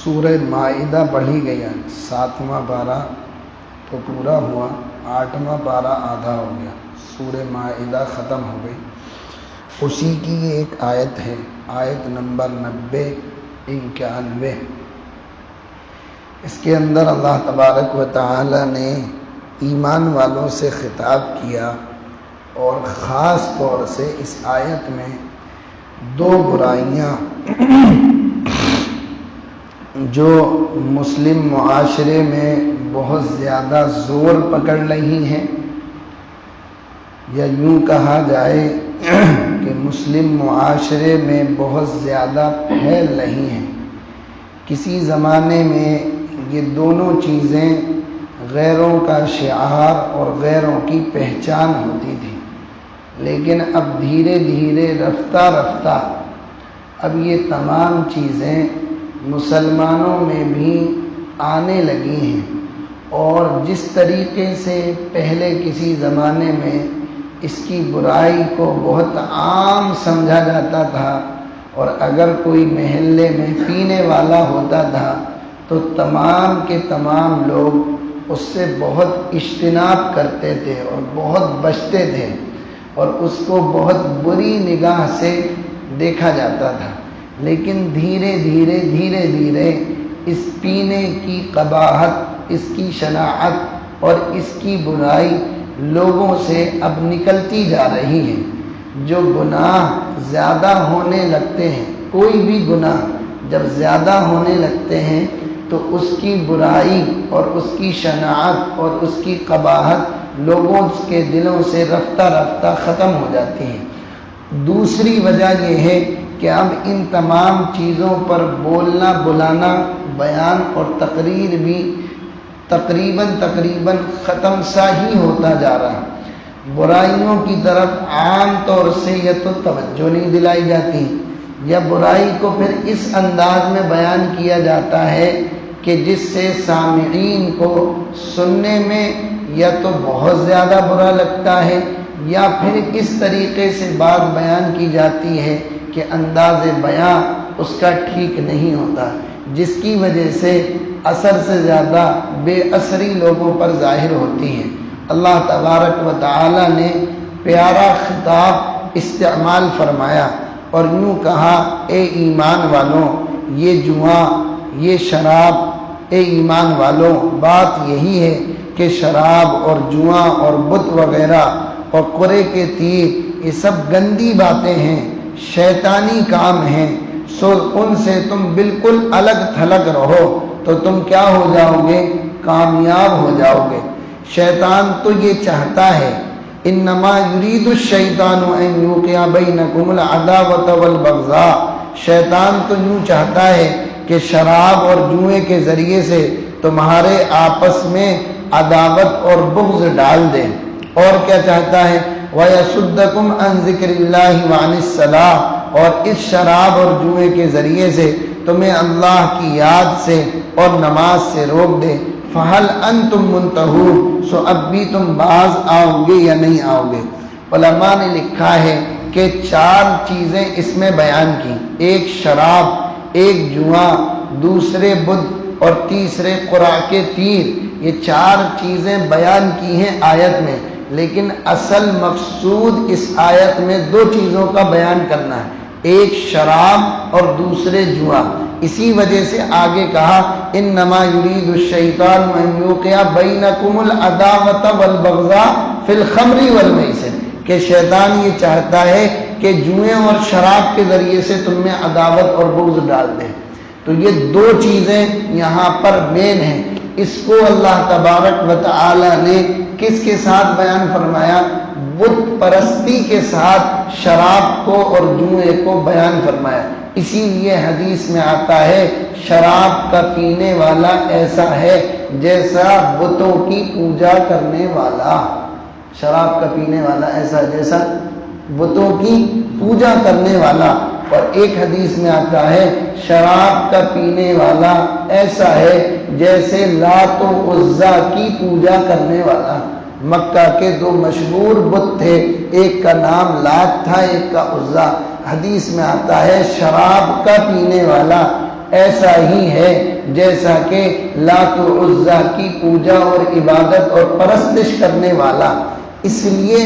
سورہ مائدہ پڑھی گئی، 7واں پارہ تو پورا ہوا، 8واں پارہ آدھا ہو گیا، سورہ مائدہ ختم ہو گئی۔ اسی کی یہ ایک آیت ہے، آیت نمبر 90-91۔ اس کے اندر اللہ تبارک و تعالی نے ایمان والوں سے خطاب کیا، اور خاص طور سے اس آیت میں دو برائیاں جو مسلم معاشرے میں بہت زیادہ زور پکڑ رہی ہیں، یا یوں کہا جائے کہ مسلم معاشرے میں بہت زیادہ پھیل رہی ہیں۔ کسی زمانے میں یہ دونوں چیزیں غیروں کا شعار اور غیروں کی پہچان ہوتی تھی، لیکن اب دھیرے دھیرے رفتہ رفتہ اب یہ تمام چیزیں مسلمانوں میں بھی آنے لگی ہیں، اور جس طریقے سے پہلے کسی زمانے میں اس کی برائی کو بہت عام سمجھا جاتا تھا، اور اگر کوئی محلے میں پینے والا ہوتا تھا تو تمام کے تمام لوگ اس سے بہت اجتناب کرتے تھے اور بہت بچتے تھے، اور اس کو بہت بری نگاہ سے دیکھا جاتا تھا۔ لیکن دھیرے دھیرے اس پینے کی قباحت، اس کی شناعت اور اس کی برائی لوگوں سے اب نکلتی جا رہی ہے۔ جو گناہ زیادہ ہونے لگتے ہیں، کوئی بھی گناہ جب زیادہ ہونے لگتے ہیں تو اس کی برائی اور اس کی شناعت اور اس کی قباحت لوگوں کے دلوں سے رفتہ رفتہ ختم ہو جاتی ہے۔ دوسری وجہ یہ ہے کہ اب ان تمام چیزوں پر بولنا، بلانا، بیان اور تقریر بھی تقریباً ختم سا ہی ہوتا جا رہا۔ برائیوں کی طرف عام طور سے یا تو توجہ نہیں دلائی جاتی، یا برائی کو پھر اس انداز میں بیان کیا جاتا ہے کہ جس سے سامعین کو سننے میں یا تو بہت زیادہ برا لگتا ہے، یا پھر اس طریقے سے بات بیان کی جاتی ہے کہ انداز بیان اس کا ٹھیک نہیں ہوتا، جس کی وجہ سے اثر سے زیادہ بے اثری لوگوں پر ظاہر ہوتی ہے۔ اللہ تبارک و تعالی نے پیارا خطاب استعمال فرمایا اور یوں کہا، اے ایمان والوں، یہ جوا، یہ شراب، اے ایمان والوں، بات یہی ہے کہ شراب اور جوا اور بت وغیرہ اور قرے کے تیر یہ سب گندی باتیں ہیں، شیطانی کام ہیں، سو ان سے تم بالکل الگ تھلگ رہو تو تم کیا ہو جاؤ گے؟ کامیاب ہو جاؤ گے۔ شیطان تو یہ چاہتا ہے، انما یرید الشیطان ان یوقع بینکم العداوۃ والبغضاء، شیطان تو یوں چاہتا ہے کہ شراب اور جوئے کے ذریعے سے تمہارے آپس میں عداوت اور بغض ڈال دے۔ اور کیا چاہتا ہے؟ وَيَصُدَّكُمْ عَنْ ذِكْرِ اللَّهِ وَعَنِ الصَّلَاةِ، اور اس شراب اور جوئے کے ذریعے سے تمہیں اللہ کی یاد سے اور نماز سے روک دے۔ فَهَلْ أَنْتُمْ مُنْتَهُونَ، سو اب بھی تم باز آؤ گے یا نہیں آؤ گے؟ علماء نے لکھا ہے کہ 4 چیزیں اس میں بیان کی، ایک شراب، ایک جوا، دوسرے بت اور تیسرے قرآ کے تیر، یہ 4 چیزیں بیان کی ہیں آیت میں، لیکن اصل مقصود اس آیت میں 2 چیزوں کا بیان کرنا ہے، ایک شراب اور دوسرے جوا۔ اسی وجہ سے آگے کہا، انما یرید الشیطان ان یوقع بینکم العداوۃ والبغضاء فی الخمر والمیسر، کہ شیطان یہ چاہتا ہے کہ جوئے اور شراب کے ذریعے سے تم میں عداوت اور بغض ڈال دے۔ تو یہ 2 چیزیں یہاں پر مین ہیں۔ اس کو اللہ تبارک و تعالی نے کس کے ساتھ بیان فرمایا؟ بت پرستی کے ساتھ شراب کو اور جوئے کو بیان فرمایا۔ اسی لیے حدیث میں آتا ہے، شراب کا پینے والا ایسا ہے جیسا بتوں کی پوجا کرنے والا، شراب کا پینے والا ایسا جیسا بتوں کی پوجا کرنے والا۔ اور ایک حدیث میں آتا ہے، شراب کا پینے والا ایسا ہے جیسے لات و عزا کی پوجا کرنے والا۔ مکہ کے 2 مشہور بت تھے، ایک کا نام لات تھا، ایک کا عزا۔ حدیث میں آتا ہے، شراب کا پینے والا ایسا ہی ہے جیسا کہ لات و عزا کی پوجا اور عبادت اور پرستش کرنے والا۔ اس لیے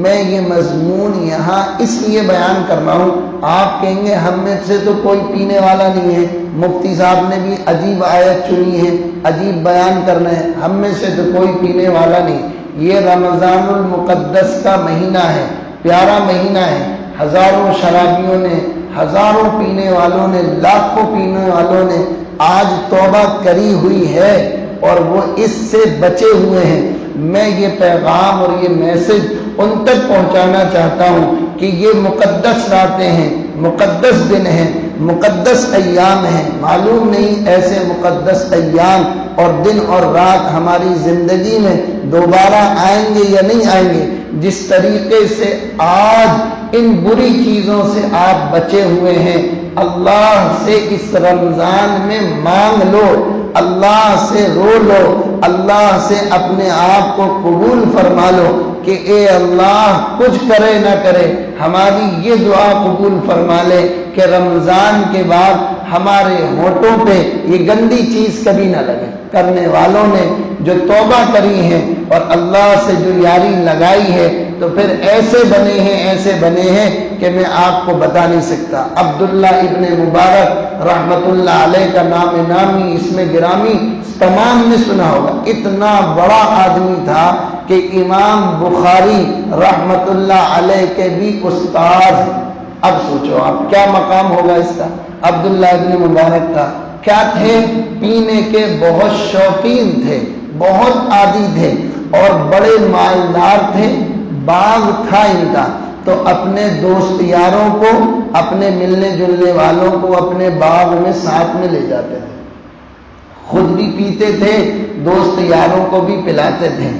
میں یہ مضمون یہاں اس لیے بیان کر رہا ہوں، آپ کہیں گے ہم میں سے تو کوئی پینے والا نہیں ہے، مفتی صاحب نے بھی عجیب آیت چنی ہے، عجیب بیان کرنا ہے، ہم میں سے تو کوئی پینے والا نہیں۔ یہ رمضان المقدس کا مہینہ ہے، پیارا مہینہ ہے، ہزاروں شرابیوں نے، ہزاروں پینے والوں نے، لاکھوں پینے والوں نے آج توبہ کری ہوئی ہے اور وہ اس سے بچے ہوئے ہیں۔ میں یہ پیغام اور یہ میسج ان تک پہنچانا چاہتا ہوں کہ یہ مقدس راتیں ہیں، مقدس دن ہیں، مقدس ایام ہیں۔ معلوم نہیں ایسے مقدس ایام اور دن اور رات ہماری زندگی میں دوبارہ آئیں گے یا نہیں آئیں گے۔ جس طریقے سے آج ان بری چیزوں سے آپ بچے ہوئے ہیں، اللہ سے اس رمضان میں مانگ لو، اللہ سے رو لو، اللہ سے اپنے آپ کو قبول فرما لو کہ اے اللہ کچھ کرے نہ کرے ہماری یہ دعا قبول فرما لے کہ رمضان کے بعد ہمارے ہونٹوں پہ یہ گندی چیز کبھی نہ لگے۔ کرنے والوں نے جو توبہ کری ہے اور اللہ سے جو یاری لگائی ہے تو پھر ایسے بنے ہیں کہ میں آپ کو بتا نہیں سکتا۔ عبداللہ ابن مبارک رحمت اللہ علیہ کا نام نامی اسم گرامی تمام نے سنا ہوگا۔ اتنا بڑا آدمی تھا کہ امام بخاری رحمت اللہ علیہ کے بھی استاد۔ اب سوچو آپ کیا مقام ہوگا اس کا، عبداللہ ابن مبارک کا۔ کیا تھے؟ پینے کے بہت شوقین تھے، بہت عادی تھے اور بڑے مالدار تھے، باغ تھا ان کا، تو اپنے دوست یاروں کو، اپنے ملنے جلنے والوں کو اپنے باغ میں ساتھ میں لے جاتے تھے، خود بھی پیتے تھے، دوست یاروں کو بھی پلاتے تھے،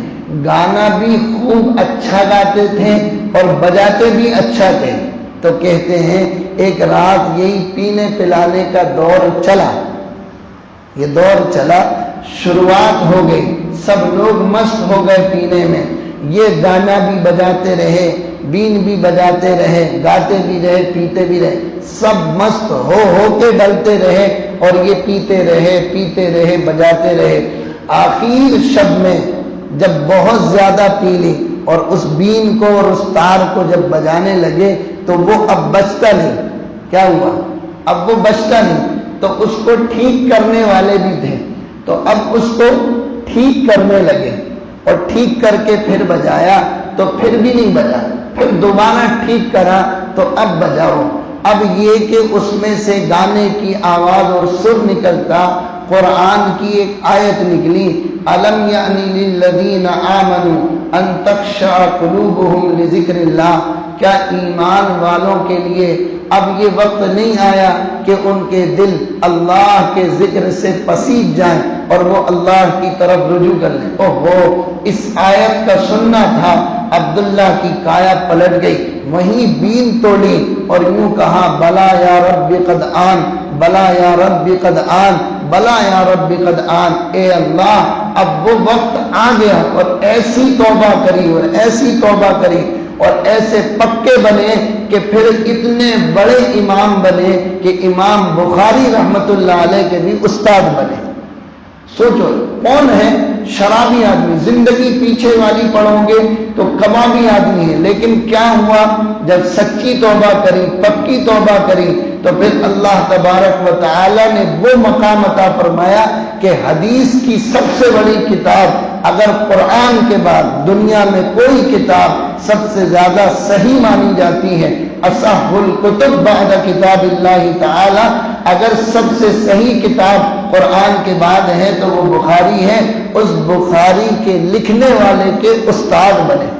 گانا بھی خوب اچھا گاتے تھے اور بجاتے بھی اچھا تھے۔ تو کہتے ہیں ایک رات یہی پینے پلانے کا دور چلا، یہ دور چلا، شروعات ہو گئی، سب لوگ مست ہو گئے پینے میں، یہ گانا بھی بجاتے رہے، بین بھی بجاتے رہے، گاتے بھی رہے، پیتے بھی رہے، سب مست ہو کے ڈلتے رہے اور یہ پیتے رہے، بجاتے رہے۔ آخر شب میں جب بہت زیادہ پی لی اور اس بین کو اور اس تار کو جب بجانے لگے تو وہ اب بجتا نہیں۔ کیا ہوا؟ اب وہ بجتا نہیں، تو اس کو ٹھیک کرنے والے بھی تھے، تو اب اس کو ٹھیک کرنے لگے اور ٹھیک کر کے پھر بجایا تو پھر بھی نہیں بجا، پھر دوبارہ ٹھیک کرا تو اب بجاؤ۔ اب یہ کہ اس میں سے گانے کی آواز اور سر نکلتا، قرآن کی ایک آیت نکلی، أَلَمْ يَعْنِ لِلَّذِينَ آمَنُوا أَن تَخْشَعَ قُلُوبُهُمْ لِذِكْرِ اللَّهِ، کیا ایمان والوں کے لیے اب یہ وقت نہیں آیا کہ ان کے دل اللہ کے ذکر سے پسیج جائیں اور وہ اللہ کی طرف رجوع کر لیں۔ اوہو، اس آیت کا سننا تھا، عبداللہ کی کایا پلٹ گئی، وہیں بین توڑی اور یوں کہا بلا یا رب قد آن، بلا یا رب قد آن، بلا یا رب قد آن، اے اللہ اب وہ وقت آ گیا۔ اور ایسی توبہ کری اور ایسی توبہ کری اور ایسے پکے بنے کہ پھر اتنے بڑے امام بنے کہ امام بخاری رحمت اللہ علیہ کے بھی استاد بنے۔ سوچو کون ہے؟ شرابی آدمی، زندگی پیچھے والی پڑھو گے تو کبابی آدمی ہے، لیکن کیا ہوا؟ جب سچی توبہ کری، پکی توبہ کری تو پھر اللہ تبارک و تعالی نے وہ مقام عطا فرمایا کہ حدیث کی سب سے بڑی کتاب، اگر قرآن کے بعد دنیا میں کوئی کتاب سب سے زیادہ صحیح مانی جاتی ہے، اصح الکتب بعد کتاب اللہ تعالی، اگر سب سے صحیح کتاب قرآن کے بعد ہے تو وہ بخاری ہے، اس بخاری کے لکھنے والے کے استاد بنے۔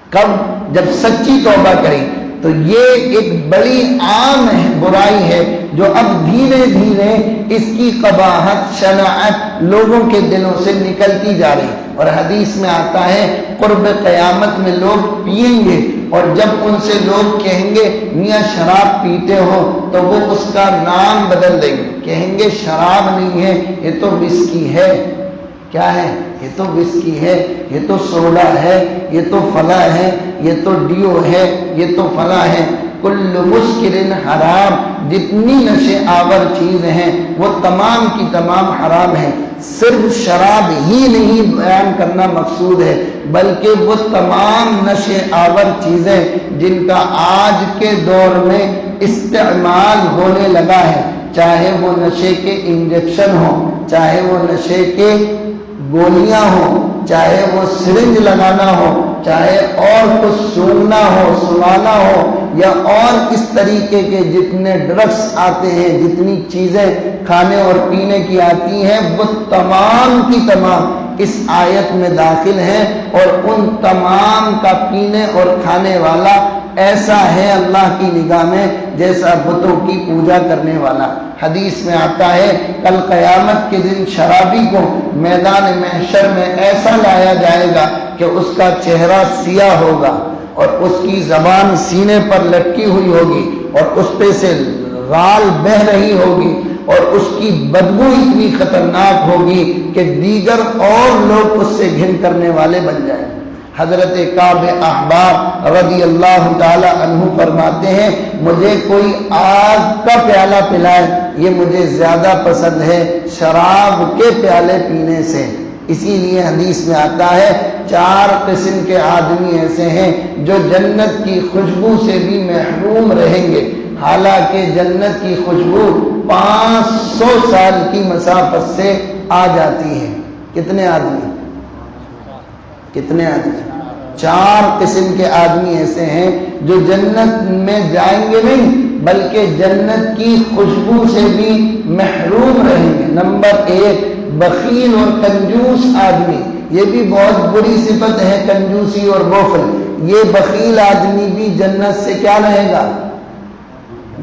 کب؟ جب سچی توبہ کریں۔ تو یہ ایک بڑی عام برائی ہے جو اب دھیرے دھیرے اس کی قباحت، شناعت لوگوں کے دلوں سے نکلتی جا رہی، اور حدیث میں آتا ہے قرب قیامت میں لوگ پئیں گے اور جب ان سے لوگ کہیں گے میاں شراب پیتے ہو تو وہ اس کا نام بدل دیں گے، کہیں گے شراب نہیں ہے یہ تو وسکی ہے۔ کیا ہے؟ یہ تو وسکی ہے، یہ تو سوڈا ہے، یہ تو فلاں ہے، یہ تو ڈیو ہے، یہ تو فلاں ہے۔ کل مسکر حرام، جتنی نشے آور چیزیں ہیں وہ تمام کی تمام حرام ہیں۔ صرف شراب ہی نہیں بیان کرنا مقصود ہے، بلکہ وہ تمام نشے آور چیزیں جن کا آج کے دور میں استعمال ہونے لگا ہے، چاہے وہ نشے کے انجیکشن ہوں، چاہے وہ نشے کے گولیاں ہوں، چاہے وہ سرنج لگانا ہو، چاہے اور کچھ سونگنا ہو، سنانا ہو، یا اور اس طریقے کے جتنے ڈرگس آتے ہیں، جتنی چیزیں کھانے اور پینے کی آتی ہیں، وہ تمام کی تمام اس آیت میں داخل ہیں، اور ان تمام کا پینے اور کھانے والا ایسا ہے اللہ کی نگاہ میں جیسا بتوں کی پوجا کرنے والا۔ حدیث میں آتا ہے کل قیامت کے دن شرابی کو میدان محشر میں ایسا لایا جائے گا کہ اس کا چہرہ سیاہ ہوگا اور اس کی زبان سینے پر لٹکی ہوئی ہوگی اور اس پہ سے رال بہہ رہی ہوگی اور اس کی بدبو اتنی خطرناک ہوگی کہ دیگر اور لوگ اس سے گھن کرنے والے بن جائیں۔ حضرت کعب احبار رضی اللہ تعالی عنہ فرماتے ہیں مجھے کوئی آگ کا پیالہ پلائے یہ مجھے زیادہ پسند ہے شراب کے پیالے پینے سے۔ اسی لیے حدیث میں آتا ہے 4 قسم کے آدمی ایسے ہیں جو جنت کی خوشبو سے بھی محروم رہیں گے، حالانکہ جنت کی خوشبو 500 سال کی مسافت سے آ جاتی ہے۔ کتنے آدمی؟ 4 قسم کے آدمی ایسے ہیں جو جنت میں جائیں گے نہیں بلکہ جنت کی خوشبو سے بھی محروم رہیں گے۔ نمبر 1 بخیل اور کنجوس آدمی، یہ بھی بہت بری صفت ہے کنجوسی اور بخل۔ یہ بخیل آدمی بھی جنت سے کیا رہے گا؟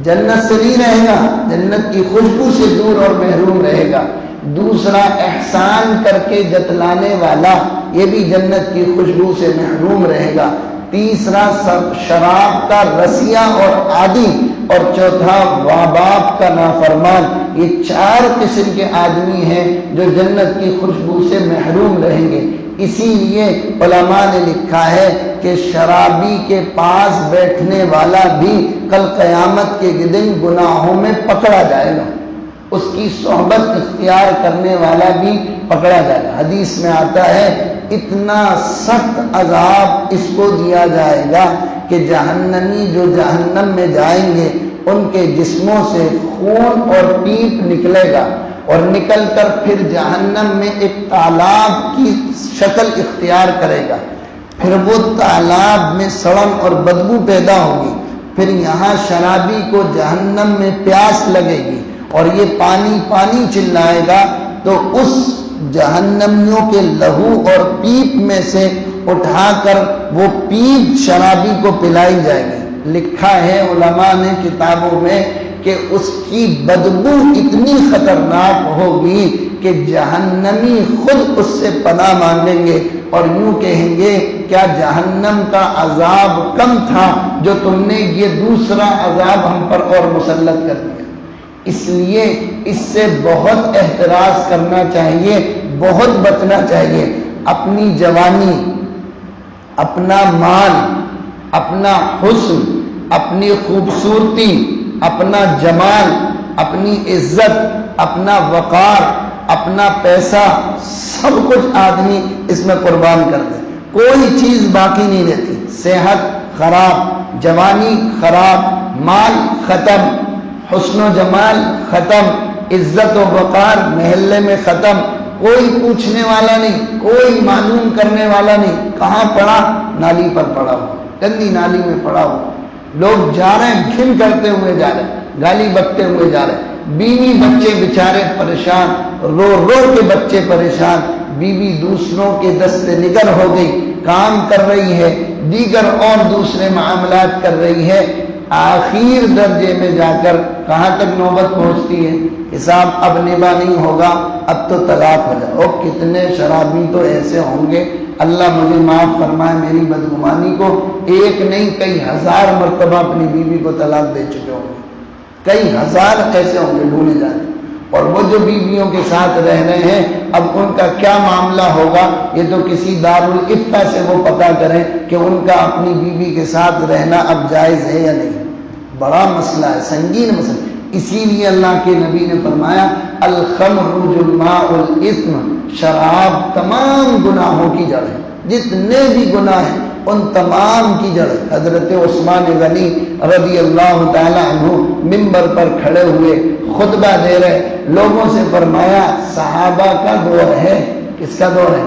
جنت سے نہیں رہے گا، جنت کی خوشبو سے دور اور محروم رہے گا۔ دوسرا احسان کر کے جتلانے والا، یہ بھی جنت کی خوشبو سے محروم رہے گا۔ تیسرا شراب کا رسیہ اور عادی، اور چوتھا ماں باپ کا نافرمان۔ یہ 4 قسم کے آدمی ہیں جو جنت کی خوشبو سے محروم رہیں گے۔ اسی لیے علماء نے لکھا ہے کہ شرابی کے پاس بیٹھنے والا بھی کل قیامت کے دن گناہوں میں پکڑا جائے گا، اس کی صحبت اختیار کرنے والا بھی پکڑا جائے گا۔ حدیث میں آتا ہے اتنا سخت عذاب اس کو دیا جائے گا کہ جہنمی جو جہنم میں جائیں گے ان کے جسموں سے خون اور پیپ نکلے گا اور نکل کر پھر جہنم میں ایک تالاب کی شکل اختیار کرے گا، پھر وہ تالاب میں سڑن اور بدبو پیدا ہوگی، پھر یہاں شرابی کو جہنم میں پیاس لگے گی اور یہ پانی پانی چلائے گا، تو اس جہنمیوں کے لہو اور پیپ میں سے اٹھا کر وہ پیپ شرابی کو پلائی جائے گی۔ لکھا ہے علماء نے کتابوں میں کہ اس کی بدبو اتنی خطرناک ہوگی کہ جہنمی خود اس سے پناہ مانگیں گے اور یوں کہیں گے کیا جہنم کا عذاب کم تھا جو تم نے یہ دوسرا عذاب ہم پر اور مسلط کر دیا۔ اس لیے اس سے بہت احتراز کرنا چاہیے، بہت بچنا چاہیے۔ اپنی جوانی، اپنا مال، اپنا حسن، اپنی خوبصورتی، اپنا جمال، اپنی عزت، اپنا وقار، اپنا پیسہ، سب کچھ آدمی اس میں قربان کر دے، کوئی چیز باقی نہیں رہتی۔ صحت خراب، جوانی خراب، مال ختم، حسن و جمال ختم، عزت و وقار محلے میں ختم، کوئی پوچھنے والا نہیں، کوئی معلوم کرنے والا نہیں۔ کہاں پڑا؟ نالی پر پڑا ہو، گندی نالی میں پڑا ہو، لوگ جا رہے ہیں گھن کرتے ہوئے جا رہے ہیں، گالی بکتے ہوئے جا رہے ہیں، بیوی بچے بیچارے پریشان، رو رو کے بچے پریشان، بیوی دوسروں کے دست نگر ہو گئی، کام کر رہی ہے، دیگر اور دوسرے معاملات کر رہی ہے، آخر درجے میں جا کر کہاں تک نوبت پہنچتی ہے؟ حساب اب نبا نہیں ہوگا، اب تو طلاق ہو جائے۔ اور کتنے شرابی تو ایسے ہوں گے، اللہ مجھے معاف فرمائے میری بدگمانی کو، ایک نہیں کئی ہزار مرتبہ اپنی بیوی کو طلاق دے چکے ہوں گے، کئی ہزار ایسے ہوں گے ڈھونڈے جانے۔ اور وہ جو بیویوں کے ساتھ رہ رہے ہیں اب ان کا کیا معاملہ ہوگا یہ تو کسی دارالفتہ سے وہ پتہ کریں کہ ان کا اپنی بیوی کے ساتھ رہنا اب جائز ہے یا نہیں۔ بڑا مسئلہ ہے، سنگین مسئلہ. اسی لیے اللہ کے نبی نے فرمایا الخمر جماع الاثم، شراب تمام گناہوں کی جڑ ہے. جتنے بھی گناہ ہیں ان تمام کی جڑ. حضرت عثمان غنی رضی اللہ تعالی عنہ منبر پر کھڑے ہوئے خطبہ دے رہے، لوگوں سے فرمایا صحابہ کا دور ہے. کس کا دور ہے؟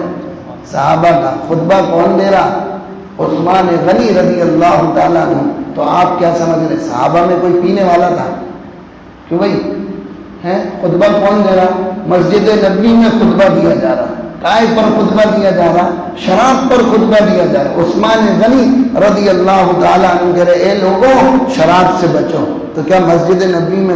صحابہ کا. خطبہ کون دے رہا؟ عثمان غنی رضی اللہ تعالی عنہ. تو آپ کیا سمجھ رہے؟ صحابہ میں کوئی پینے والا تھا؟ کیوں بھائی ہے؟ خطبہ کون دے رہا؟ مسجد نبوی میں خطبہ دیا جا رہا، کائے پر خطبہ دیا جا رہا؟ شراب پر خطبہ دیا جا رہا. عثمان غنی رضی اللہ تعالیٰ عنہ کہہ رہے اے لوگوں شراب سے بچو. تو کیا مسجد نبوی میں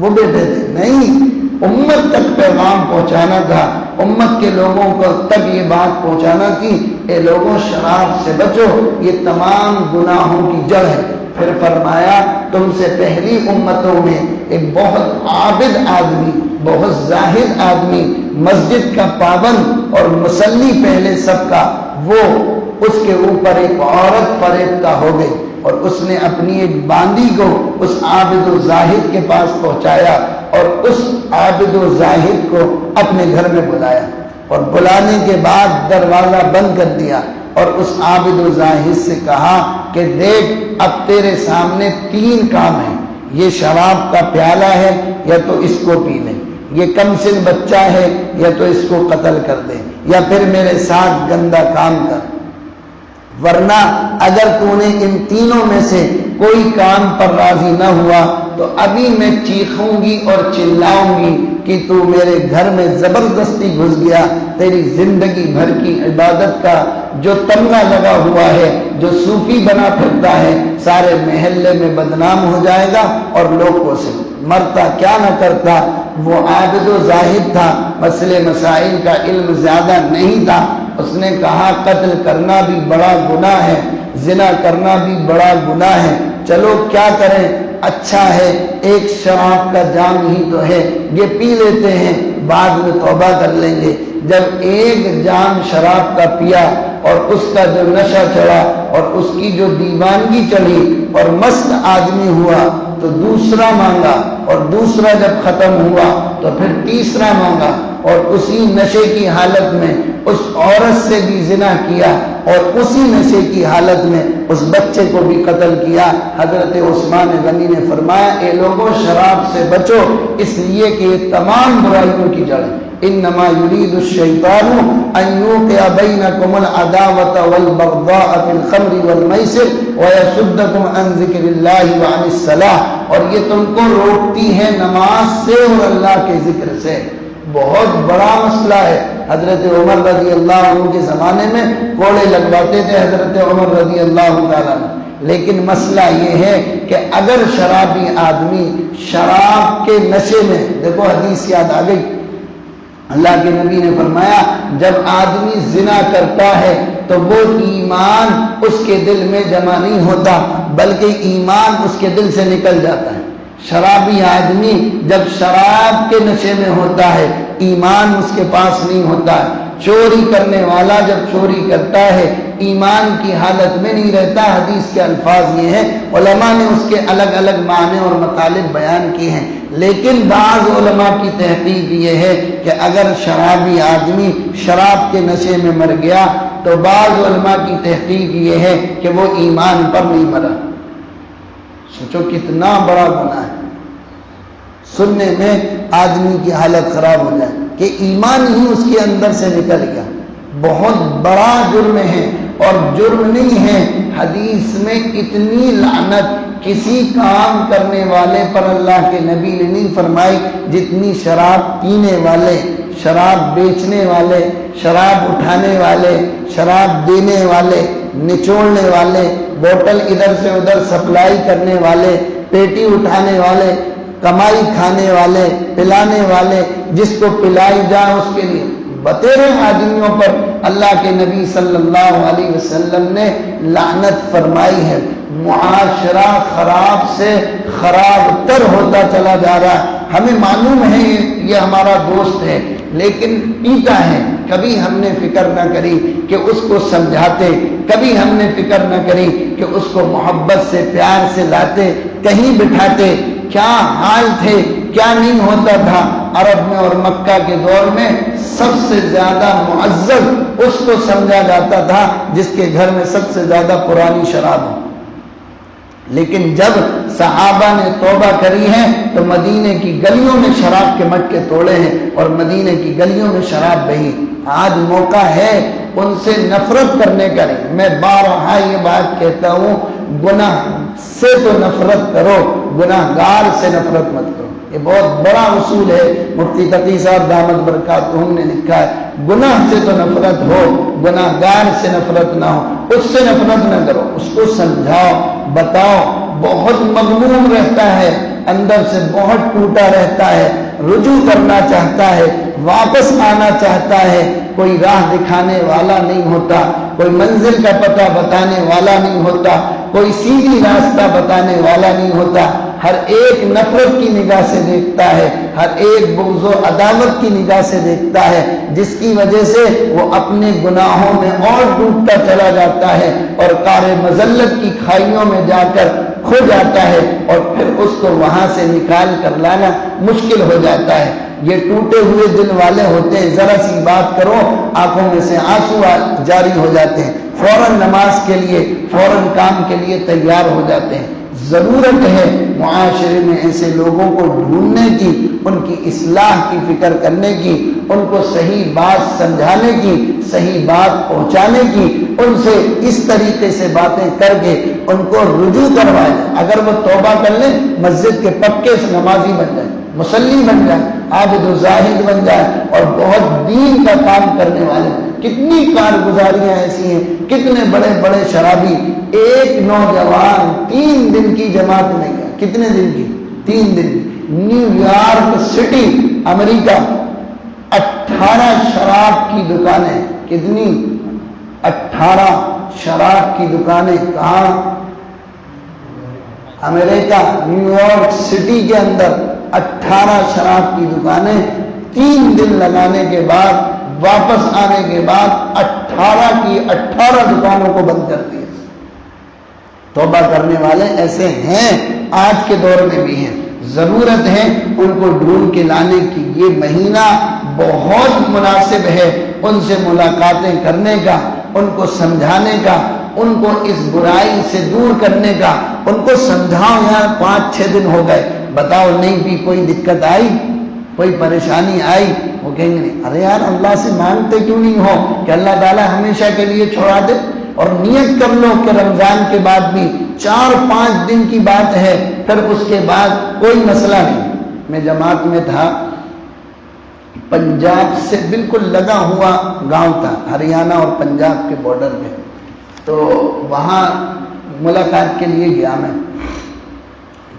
وہ بیٹھے تھے؟ نہیں، امت تک پیغام پہنچانا تھا، امت کے لوگوں کو تک یہ بات پہنچانا تھی اے لوگوں شراب سے بچو، یہ تمام گناہوں کی جڑ ہے. پھر فرمایا تم سے پہلی امتوں میں ایک بہت عابد آدمی، بہت زاہد آدمی، مسجد کا پابند اور مصلی پہلے سب کا، وہ اس کے اوپر ایک عورت فریفتہ ہو گئی اور اس نے اپنی ایک باندی کو اس عابد و زاہد کے پاس پہنچایا اور اس عابد و زاہد کو اپنے گھر میں بلایا اور بلانے کے بعد دروازہ بند کر دیا اور اس عابد و زاہد سے کہا کہ دیکھ اب تیرے سامنے 3 کام ہیں، یہ شراب کا پیالہ ہے یا تو اس کو پی لے، یہ کم سن بچہ ہے یا تو اس کو قتل کر دے، یا پھر میرے ساتھ گندا کام کر، ورنہ اگر تو نے ان تینوں میں سے کوئی کام پر راضی نہ ہوا تو ابھی میں چیخوں گی اور چلاؤں گی کہ تو میرے گھر میں زبردستی گھس گیا، تیری زندگی بھر کی عبادت کا جو تمغہ لگا ہوا ہے، جو صوفی بنا پھرتا ہے، سارے محلے میں بدنام ہو جائے گا اور لوگوں سے مرتا کیا نہ کرتا. وہ عابد و زاہد تھا، مسئلے مسائل کا علم زیادہ نہیں تھا. اس نے کہا قتل کرنا بھی بڑا گناہ ہے، زنا کرنا بھی بڑا گناہ ہے، چلو کیا کریں، اچھا ہے ایک شراب کا جام ہی تو ہے، یہ پی لیتے ہیں، بعد میں توبہ کر لیں گے. جب ایک جام شراب کا پیا اور اس کا جو نشہ چڑھا اور اس کی جو دیوانگی چڑھی اور مست آدمی ہوا تو دوسرا مانگا اور دوسرا جب ختم ہوا تو پھر تیسرا مانگا اور اسی نشے کی حالت میں اس عورت سے بھی زنا کیا اور اسی نشے کی حالت میں اس بچے کو بھی قتل کیا. حضرت عثمان غنی نے فرمایا اے لوگوں شراب سے بچو، اس لیے کہ یہ تمام برائیوں کی جڑ ہے. انما يريد الشيطان ان يوقع بينكم العداوة والبغضاء في الخمر والميسر ويصدكم عن ذكر الله وعن الصلاة. اور یہ تم کو روکتی ہے نماز سے اور اللہ کے ذکر سے. بہت بڑا مسئلہ ہے. حضرت عمر رضی اللہ عنہ کے زمانے میں کوڑے لگواتے تھے حضرت عمر رضی اللہ تعالیٰ عنہ، لیکن مسئلہ یہ ہے کہ اگر شرابی آدمی شراب کے نشے میں، دیکھو حدیث یاد آ گئی، اللہ کے نبی نے فرمایا جب آدمی زنا کرتا ہے تو وہ ایمان اس کے دل میں جمع نہیں ہوتا بلکہ ایمان اس کے دل سے نکل جاتا ہے. شرابی آدمی جب شراب کے نشے میں ہوتا ہے ایمان اس کے پاس نہیں ہوتا ہے. چوری کرنے والا جب چوری کرتا ہے ایمان کی حالت میں نہیں رہتا. حدیث کے الفاظ یہ ہیں، علماء نے اس کے الگ الگ معنی اور مطالب بیان کیے ہیں، لیکن بعض علماء کی تحقیق یہ ہے کہ اگر شرابی آدمی شراب کے نشے میں مر گیا تو بعض علماء کی تحقیق یہ ہے کہ وہ ایمان پر نہیں مرا. سوچو کتنا بڑا گناہ ہے. سننے میں آدمی کی حالت خراب ہو جائے کہ ایمان ہی اس کے اندر سے نکل گیا. بہت بڑا جرم ہے اور جرم نہیں ہے. حدیث میں اتنی لعنت کسی کام کرنے والے پر اللہ کے نبی نے نہیں فرمائی جتنی شراب پینے والے، شراب بیچنے والے، شراب اٹھانے والے، شراب دینے والے، نچوڑنے والے، بوتل ادھر سے ادھر سپلائی کرنے والے، پیٹی اٹھانے والے، کمائی کھانے والے، پلانے والے، جس کو پلائی جائے اس کے لیے بتیرے آدمیوں پر اللہ کے نبی صلی اللہ علیہ وسلم نے لعنت فرمائی ہے. معاشرہ خراب سے خراب تر ہوتا چلا جا رہا ہے. ہمیں معلوم ہے یہ ہمارا دوست ہے لیکن پیتا ہے. کبھی ہم نے فکر نہ کری کہ اس کو سمجھاتے کبھی ہم نے فکر نہ کری کہ اس کو محبت سے پیار سے لاتے کہیں بٹھاتے. کیا حال تھے، کیا نہیں ہوتا تھا. عرب میں اور مکہ کے دور میں سب سے زیادہ معزز اس کو سمجھا جاتا تھا جس کے گھر میں سب سے زیادہ پرانی شراب ہو. لیکن جب صحابہ نے توبہ کری ہے تو مدینے کی گلیوں میں شراب کے مٹکے توڑے ہیں اور مدینے کی گلیوں میں شراب بہی. آج موقع ہے ان سے نفرت کرنے کا نہیں. میں بارہا یہ بات کہتا ہوں، گناہ سے تو نفرت کرو، گناہ گار سے نفرت مت کرو. یہ بہت بڑا اصول ہے. مفتی تقی صاحب دامت برکاتہم نے لکھا ہے، گناہ سے تو نفرت ہو، گناہ گار سے نفرت نہ ہو. اس سے نفرت نہ کرو، اس کو سمجھاؤ، بتاؤ. بہت مغموم رہتا ہے، اندر سے بہت ٹوٹا رہتا ہے، رجوع کرنا چاہتا ہے، واپس آنا چاہتا ہے. کوئی راہ دکھانے والا نہیں ہوتا، کوئی منزل کا پتہ بتانے والا نہیں ہوتا، کوئی سیدھی راستہ بتانے والا نہیں ہوتا. ہر ایک نفرت کی نگاہ سے دیکھتا ہے، ہر ایک بغض و عداوت کی نگاہ سے دیکھتا ہے، جس کی وجہ سے وہ اپنے گناہوں میں اور ڈوبتا چلا جاتا ہے اور قعر مذلت کی کھائیوں میں جا کر کھو جاتا ہے اور پھر اس کو وہاں سے نکال کر لانا مشکل ہو جاتا ہے. یہ ٹوٹے ہوئے دل والے ہوتے ہیں، ذرا سی بات کرو آنکھوں میں سے آنسو جاری ہو جاتے ہیں، فوراً نماز کے لیے، فوراً کام کے لیے تیار ہو جاتے ہیں. ضرورت ہے معاشرے میں ایسے لوگوں کو ڈھونڈنے کی، ان کی اصلاح کی فکر کرنے کی، ان کو صحیح بات سمجھانے کی، صحیح بات پہنچانے کی، ان سے اس طریقے سے باتیں کر کے ان کو رجوع کروائے. اگر وہ توبہ کر لیں، مسجد کے پکے سے نمازی بن جائیں، مصلی بن جائیں، عابد و زاہد بن جائیں اور بہت دین کا کام کرنے والے. کتنی کارگزاریاں ایسی ہیں، کتنے بڑے بڑے شرابی. ایک نوجوان 3 دن کی جماعت میں گیا. کتنے دن کی؟ 3 دن. نیو یارک سٹی، امریکہ، 18 شراب کی دکانیں. کتنی؟ 18 شراب کی دکانیں. کہاں؟ امریکہ، نیو یارک سٹی کے اندر 18 شراب کی دکانیں. 3 دن لگانے کے بعد، واپس آنے کے بعد 18 کی 18 دکانوں کو بند کر دیا. توبہ کرنے والے ایسے ہیں، آج کے دور میں بھی ہیں. ضرورت ہے ان کو ڈھونڈ کے لانے کی. یہ مہینہ بہت مناسب ہے ان سے ملاقاتیں کرنے کا، ان کو سمجھانے کا، ان کو اس برائی سے دور کرنے کا. ان کو سمجھاؤ یار، 5-6 دن ہو گئے، بتاؤ نہیں بھی کوئی دقت آئی، کوئی پریشانی آئی؟ وہ کہیں گے نہیں. ارے یار اللہ سے مانگتے کیوں نہیں ہو کہ اللہ تعالیٰ ہمیشہ کے لیے چھوڑا دے؟ اور نیت کر لو کہ رمضان کے بعد بھی 4-5 دن کی بات ہے، پھر اس کے بعد کوئی مسئلہ نہیں. میں جماعت میں تھا، پنجاب سے بالکل لگا ہوا گاؤں تھا، ہریانہ اور پنجاب کے بارڈر میں. تو وہاں ملاقات کے لیے گیا میں،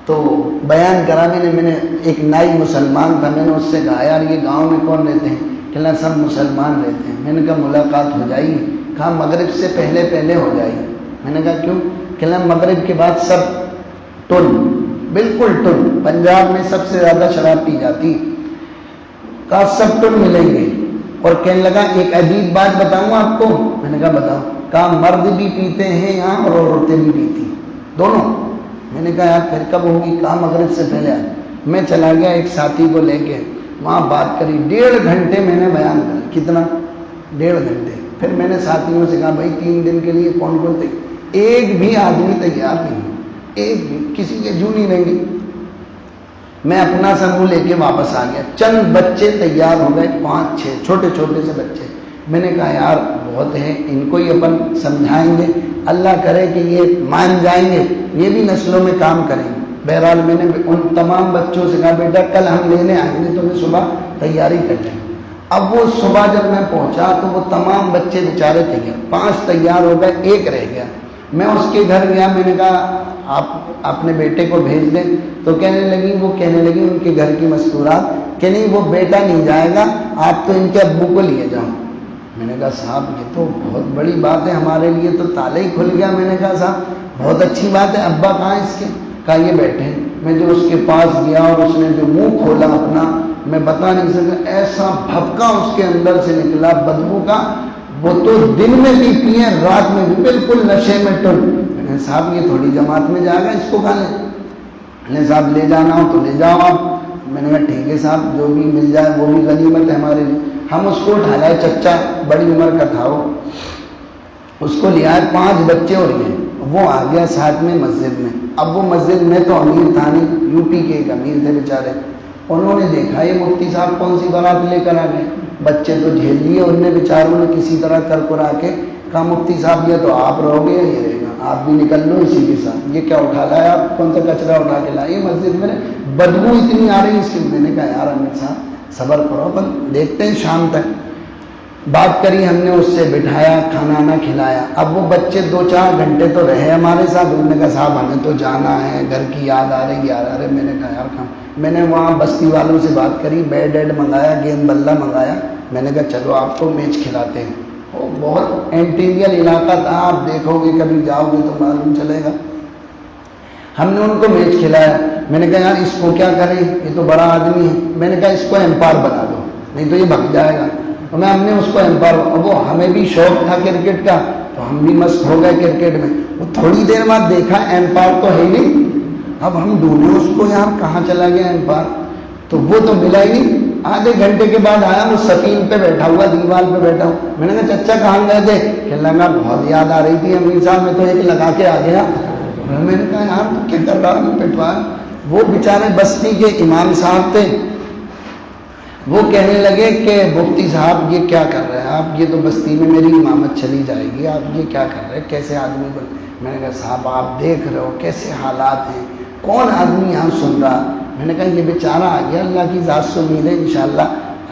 تو بیان کرا میں نے ایک نائی مسلمان تھا. میں نے اس سے کہا یار یہ گاؤں میں کون رہتے ہیں؟ کہنا سب مسلمان رہتے ہیں. میں نے کہا ملاقات ہو جائے گی؟ کہا مغرب سے پہلے ہو جائے گی. میں نے کہا کیوں؟ کہنا مغرب کے بعد سب ٹن، بالکل ٹن. پنجاب میں سب سے زیادہ شراب پی جاتی. کہا سب ٹن ملیں گے. اور کہنے لگا ایک عجیب بات بتاؤں آپ کو. میں نے کہا بتاؤ. کہا مرد بھی پیتے ہیں یہاں اور عورتیں بھی پیتی ہیں، دونوں. میں نے کہا یار پھر کب ہوگی؟ کہا مغرب سے پہلے آئے. میں چلا گیا ایک ساتھی کو لے کے، وہاں بات کری. 1.5 گھنٹے میں نے بیان کرا. کتنا؟ 1.5 گھنٹے. پھر میں نے ساتھیوں سے کہا بھائی 3 دن کے لیے کون کون تیار؟ ایک بھی آدمی تیار نہیں، ایک بھی، کسی کے جو نہیں رہیں گے. میں اپنا سموہ لے کے واپس آ گیا. چند بچے تیار ہو گئے، 5-6 چھوٹے چھوٹے سے بچے. میں نے کہا یار بہت ہیں، ان کو ہی اپن سمجھائیں گے، اللہ کرے کہ یہ مان جائیں گے، یہ بھی نسلوں میں کام کریں گے. بہرحال میں نے ان تمام بچوں سے کہا بیٹا کل ہم لینے آئیں گے، تمہیں صبح تیاری کر لیں. اب وہ صبح جب میں پہنچا تو وہ تمام بچے بیچارے تیار، 5 تیار ہو گئے، ایک رہ گیا. میں اس کے گھر گیا. میں نے کہا آپ اپنے بیٹے کو بھیج دیں. تو کہنے لگی ان کے گھر کی مستورات کہ نہیں وہ بیٹا نہیں جائے گا، آپ تو ان کے ابو کو لیے جاؤ. میں نے کہا صاحب یہ تو بہت بڑی بات ہے، ہمارے لیے تو تالا ہی کھل گیا. میں نے کہا صاحب بہت اچھی بات ہے، ابا کہاں ہیں اس کے؟ کہا یہ بیٹھے ہیں. میں جو اس کے پاس گیا اور اس نے جو منہ کھولا اپنا، میں بتا نہیں سکتا، ایسا بھپکا اس کے اندر سے نکلا بدبو کا. وہ تو دن میں بھی پیے رات میں بھی بالکل نشے میں ٹل. میں نے صاحب یہ تھوڑی جماعت میں جائے گا, اس کو کہاں لے. میں نے صاحب لے جانا ہو تو لے جاؤ آپ. میں نے کہا ٹھیک ہے صاحب, جو بھی مل جائے وہ بھی غنیمت ہے ہمارے لیے. ہم اس کو اٹھا لائے, چچا بڑی عمر کا تھا وہ, اس کو لے آئے, 5 بچے اور یہ, وہ آ گیا ساتھ میں مسجد میں. اب وہ مسجد میں تو امیر تھا نہیں, یو پی کے ایک امیر تھے بیچارے. انہوں نے دیکھا یہ مفتی صاحب کون سی بارات لے کر آ گئے. بچے تو جھیل لیے ان نے بیچاروں نے کسی طرح کر کرا کے. کہا مفتی صاحب یہ تو آپ رہو گے, یہ رہے گا, آپ بھی نکل لو اسی کے ساتھ. یہ کیا اٹھا لایا آپ, کون سا کچرا اٹھا کے لائے مسجد میں, بدبو اتنی آ رہی اس کی. میں نے کہا یار امیر صاحب صبر کرو, اپن دیکھتے ہیں شام تک. بات کری ہم نے, اس سے بٹھایا, کھانا نہ کھلایا. اب وہ بچے 2-4 گھنٹے تو رہے ہمارے ساتھ. انہوں نے کہا صاحب ہمیں تو جانا ہے, گھر کی یاد آ رہی یاد آ رہی. میں نے کہا یار کہاں. میں نے وہاں بستی والوں سے بات کری, بیڈ منگایا, گیند بلہ منگایا. میں نے کہا چلو آپ کو میچ کھلاتے ہیں. وہ بہت انٹیریل علاقہ تھا, آپ دیکھو گے کبھی جاؤ گے تو معلوم چلے گا. ہم نے ان کو میچ کھلایا. میں نے کہا یار اس کو کیا کریں, یہ تو بڑا آدمی ہے. میں نے کہا اس کو امپائر بنا دو, نہیں تو یہ بھگ جائے گا. تو ہم نے اس کو امپائر, وہ ہمیں بھی شوق تھا کرکٹ کا, تو ہم بھی مست ہو گئے کرکٹ میں. وہ تھوڑی دیر بعد دیکھا امپائر تو ہے ہی نہیں. اب ہم ڈھونڈے اس کو, یار کہاں چلا گیا امپائر, تو وہ تو ملا ہی نہیں. آدھے گھنٹے کے بعد آیا, وہ سکین پہ بیٹھا ہوا, دیوار پہ بیٹھا ہوا. میں نے کہا چچا کہاں گئے تھے. کہنے لگا بہت یاد آ رہی تھی امیر صاحب, میں تو ایک لگا کے آ گیا. میں نے کہا یار تو کیا کر رہا ہوں پٹوا. وہ بیچارے بستی کے امام صاحب تھے, وہ کہنے لگے کہ مفتی صاحب یہ کیا کر رہے ہیں آپ, یہ تو بستی میں میری امامت چلی جائے گی, آپ یہ کیا کر رہے ہیں, کیسے آدمی کو. میں نے کہا صاحب آپ دیکھ رہے ہو کیسے حالات ہیں, کون آدمی یہاں سن رہا. میں نے کہا یہ بیچارہ آ گیا, اللہ کی ذات سے امید ہے انشاءاللہ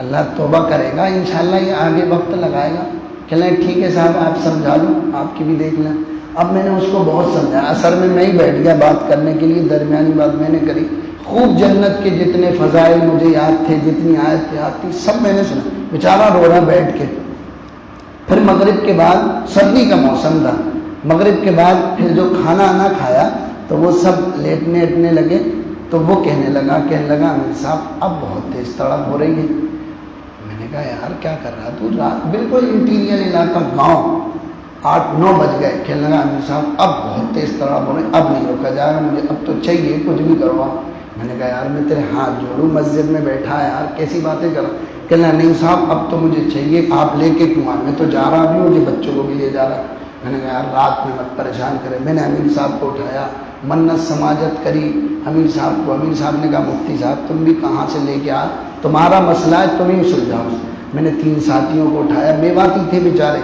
اللہ توبہ کرے گا, انشاءاللہ یہ آگے وقت لگائے گا. کہ لیں ٹھیک ہے صاحب آپ سمجھا لو, آپ کی بھی دیکھ لیں. اب میں نے اس کو بہت سمجھایا, اثر میں ہی بیٹھ گیا بات کرنے کے لیے. درمیانی بات میں نے کری, خوب جنت کے جتنے فضائل مجھے یاد تھے, جتنی آیت یاد تھی, سب میں نے سنا. بیچارہ رو رہا بیٹھ کے. پھر مغرب کے بعد, سردی کا موسم تھا, مغرب کے بعد پھر جو کھانا آنا کھایا تو وہ سب لیٹنے لگے. تو وہ کہنے لگا امیر صاحب اب بہت تیز تڑپ ہو رہی ہے. میں نے کہا یار کیا کر رہا تو, رات بالکل انٹیریل علاقہ گاؤں, 8-9 بج گئے. کہنے لگا امیر صاحب اب بہت تیز تڑپ ہو رہی, اب نہیں روکا جائے گا, مجھے اب تو چاہیے کچھ بھی کروا. میں نے کہا یار میں تیرے ہاتھ جوڑوں, مسجد میں بیٹھا ہے یار, کیسی باتیں کر رہا. کہنا نہیں صاحب اب تو مجھے چاہیے, آپ لے کے کیوں آئے, میں تو جا رہا بھی, مجھے بچوں کو بھی لے جا رہا. میں نے کہا یار رات میں مت پریشان کرے. میں نے امیر صاحب کو اٹھایا, منت سماجت کری امیر صاحب کو. امیر صاحب نے کہا مفتی صاحب تم بھی کہاں سے لے کے آ, تمہارا مسئلہ ہے, تم ہی سلجھاؤ. میں نے 3 ساتھیوں کو اٹھایا, میواتی تھے بیچارے,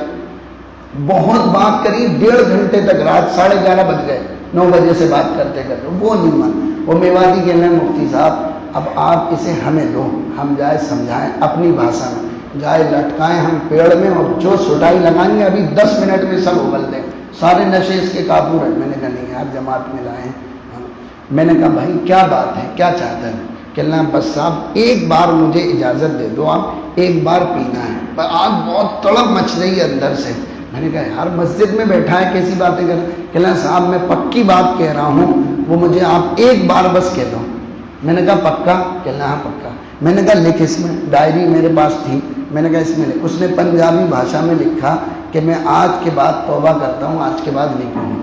بہت بات کری, 1.5 گھنٹے تک, رات 11:30 بج گئے, 9 بجے سے بات کرتے وہ نہیں مان. وہ میواتی کہنا ہے مفتی صاحب اب آپ اسے ہمیں دو, ہم جائے سمجھائیں اپنی بھاشا میں, جائے لٹکائیں ہم پیڑ میں, اور جو سٹائی لگائیں گے ابھی 10 منٹ میں سب اگل دیں, سارے نشے اس کے قابو ہیں. میں نے کہا نہیں یار جماعت میں لائیں. میں نے کہا بھائی کیا بات ہے, کیا چاہتا ہے. کہنا بس صاحب ایک بار مجھے اجازت دے دو, آپ ایک بار پینا ہے, پر آگ بہت تڑپ مچ رہی ہے اندر سے. میں نے کہا یار مسجد میں بیٹھا ہے, کیسی باتیں کر رہے. کہنا صاحب میں پکی بات کہہ رہا ہوں, وہ مجھے آپ ایک بار بس کہہ دو. میں نے کہا پکا. کہنا ہاں پکا. میں نے کہا لکھ, اس میں ڈائری میرے پاس تھی. میں نے کہا اس میں لکھ. اس نے پنجابی بھاشا میں لکھا کہ میں آج کے بعد توبہ کرتا ہوں, آج کے بعد نہیں پڑھوں.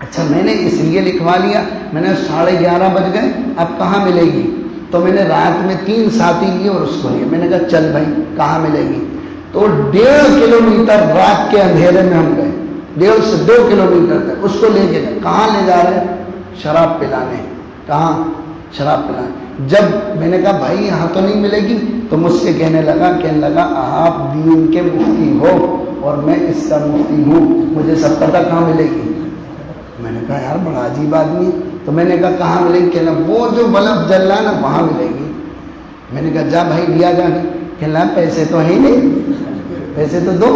اچھا میں نے اس لیے لکھوا لیا. میں نے 11:30 بج گئے, اب کہاں ملے گی. تو میں نے رات میں 3 ساتھی لیے اور اس کو لیے. میں نے کہا چل بھائی کہاں ملے گی. تو 1.5 کلومیٹر رات کے اندھیرے میں ہم گئے, 1.5 سے 2 کلومیٹر تک. اس کو لے کے گئے. کہاں لے جا رہے ہیں, شراب پلانے. کہاں, شراب پلانے. جب میں نے کہا بھائی یہاں تو نہیں ملے گی, تو مجھ سے کہنے لگا آپ دین کے مفتی ہو اور میں اس کا مفتی ہوں, مجھے سب پتہ کہاں ملے گی. میں نے کہا یار بڑا عجیب آدمی. تو میں نے کہا کہاں ملے گی. کہنا وہ جو بلب جل رہا ہے نا وہاں ملے گی. میں نے کہا جا بھائی لیا جا. کہنا پیسے تو ہے ہی نہیں, پیسے تو دو.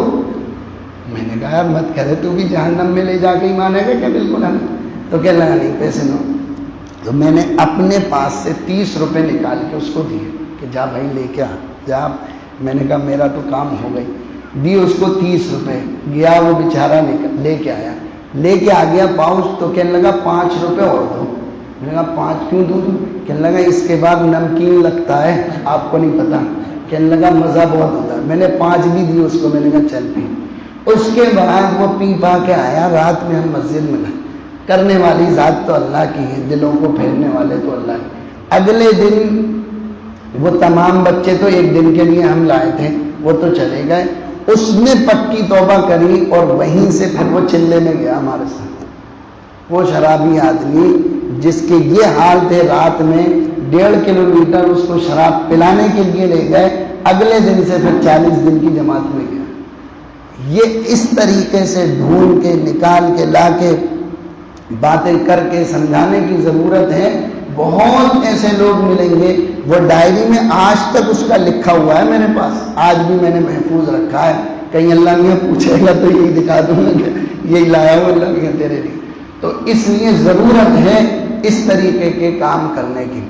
میں نے کہا یار مت کرے, تو بھی جہنم میں لے جا کے ہی مانے گا کیا. بالکل ہم. تو کہنا نہیں پیسے نو. تو میں نے اپنے پاس سے 30 روپے نکال کے اس کو دیے کہ جا بھائی لے کے آ جا. میں نے کہا میرا تو کام ہو گئی. دی اس کو 30 روپے. گیا وہ بیچارہ لے کے آیا, لے کے آ گیا پاؤچ. تو کہنے لگا 5 روپے اور دو. میں نے کہا 5 کیوں دوں. کہنے لگا اس کے بعد نمکین لگتا ہے, آپ کو نہیں پتا. کہنے لگا مزہ بہت ہوتا ہے. میں نے 5 بھی دی اس کو, میں نے کہا چل پی. اس کے بعد وہ پی پا کے آیا. رات میں ہم مسجد میں گئے. کرنے والی ذات تو اللہ کی ہے, دلوں کو پھیرنے والے تو اللہ کی. اگلے دن وہ تمام بچے تو ایک دن کے لیے ہم لائے تھے, وہ تو چلے گئے. اس نے پکی توبہ کری اور وہیں سے پھر وہ چلے میں گیا ہمارے ساتھ. وہ شرابی آدمی جس کے یہ حال تھے, رات میں 1.5 کلومیٹر اس کو شراب پلانے کے لیے لے گئے. اگلے دن سے پھر 40 دن کی جماعت میں گیا. یہ اس طریقے سے ڈھونڈ کے نکال کے لا کے باتیں کر کے سمجھانے کی ضرورت ہے. بہت ایسے لوگ ملیں گے. وہ ڈائری میں آج تک اس کا لکھا ہوا ہے میرے پاس, آج بھی میں نے محفوظ رکھا ہے. کہیں اللہ میاں پوچھے گا تو یہی دکھا دوں گا کہ یہی لایا ہوں اللہ میاں تیرے لیے. تو اس لیے ضرورت ہے اس طریقے کے کام کرنے کی.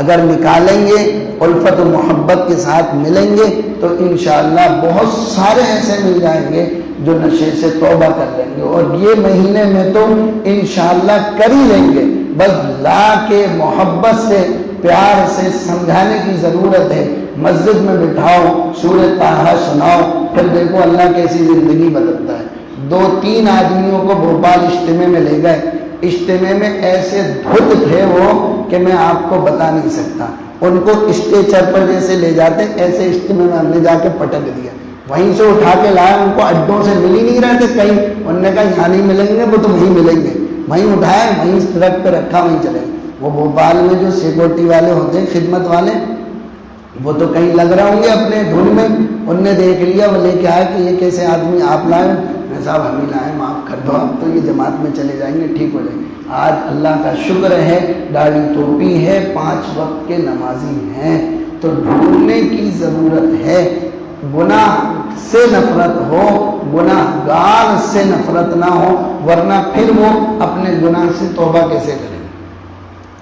اگر نکالیں گے, الفت و محبت کے ساتھ ملیں گے, تو انشاءاللہ بہت سارے ایسے مل جائیں گے جو نشے سے توبہ کر لیں گے. اور یہ مہینے میں تو انشاءاللہ کر ہی لیں گے. بس لا کے محبت سے, پیار سے سمجھانے کی ضرورت ہے. مسجد میں بٹھاؤ, سورۃ طٰہٰ سناؤ, پھر دیکھو اللہ کیسی زندگی بدلتا ہے. 2-3 آدمیوں کو بھوپال اجتماع میں لے گئے. اجتماع میں ایسے دھت تھے وہ کہ میں آپ کو بتا نہیں سکتا. ان کو اسٹیچر پر جیسے لے جاتے, ایسے اجتماع میں ہم نے جا کے پٹک دیا. وہیں سے اٹھا کے لائے. ان کو اڈوں سے مل ہی نہیں رہے تھے کہیں. انہوں نے کہا یہاں نہیں ملیں گے, وہ تو وہیں ملیں گے. وہیں اٹھائے, وہیں ٹرک پہ رکھا, وہیں چلے. وہ بھوپال میں جو سیکورٹی والے ہوتے ہیں, خدمت والے, وہ تو کہیں لگ رہے ہوں گے اپنے دھن میں. ان نے دیکھ لیا, وہ لے کے آئے کہ یہ کیسے آدمی آپ لائے. میں صاحب ہم ہی لائے, معاف کر دو, آپ تو یہ جماعت میں چلے جائیں گے, ٹھیک ہو جائیں گے. آج اللہ کا شکر ہے داڑھی ٹوپی ہے, 5 وقت کے نمازی ہیں. تو ڈھونڈنے کی ضرورت ہے. گناہ سے نفرت ہو, گناہ گار سے نفرت نہ ہو, ورنہ پھر وہ اپنے گناہ سے توبہ کیسے کریں.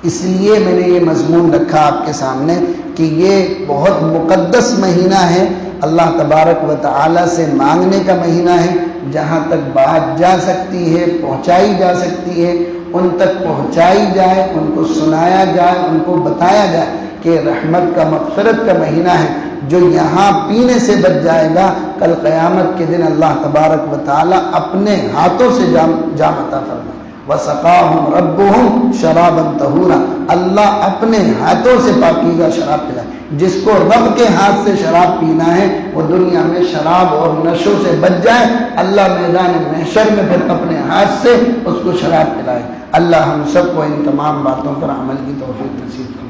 اس لیے میں نے یہ مضمون رکھا آپ کے سامنے کہ یہ بہت مقدس مہینہ ہے. اللہ تبارک و تعالی سے مانگنے کا مہینہ ہے. جہاں تک بات جا سکتی ہے, پہنچائی جا سکتی ہے, ان تک پہنچائی جائے, ان کو سنایا جائے, ان کو بتایا جائے کہ رحمت کا, مغفرت کا مہینہ ہے. جو یہاں پینے سے بچ جائے گا, کل قیامت کے دن اللہ تبارک و تعالی اپنے ہاتھوں سے جام عطا فرمائے. وَسَقَاهُمْ رَبُّهُمْ شَرَابًا طَهُورًا, اللہ اپنے ہاتھوں سے پاکیزہ شراب پلائے. جس کو رب کے ہاتھ سے شراب پینا ہے وہ دنیا میں شراب اور نشوں سے بچ جائے. اللہ میدان محشر میں پھر اپنے ہاتھ سے اس کو شراب پلائے. اللہ ہم سب کو ان تمام باتوں پر عمل کی توفیق نصیب کرے.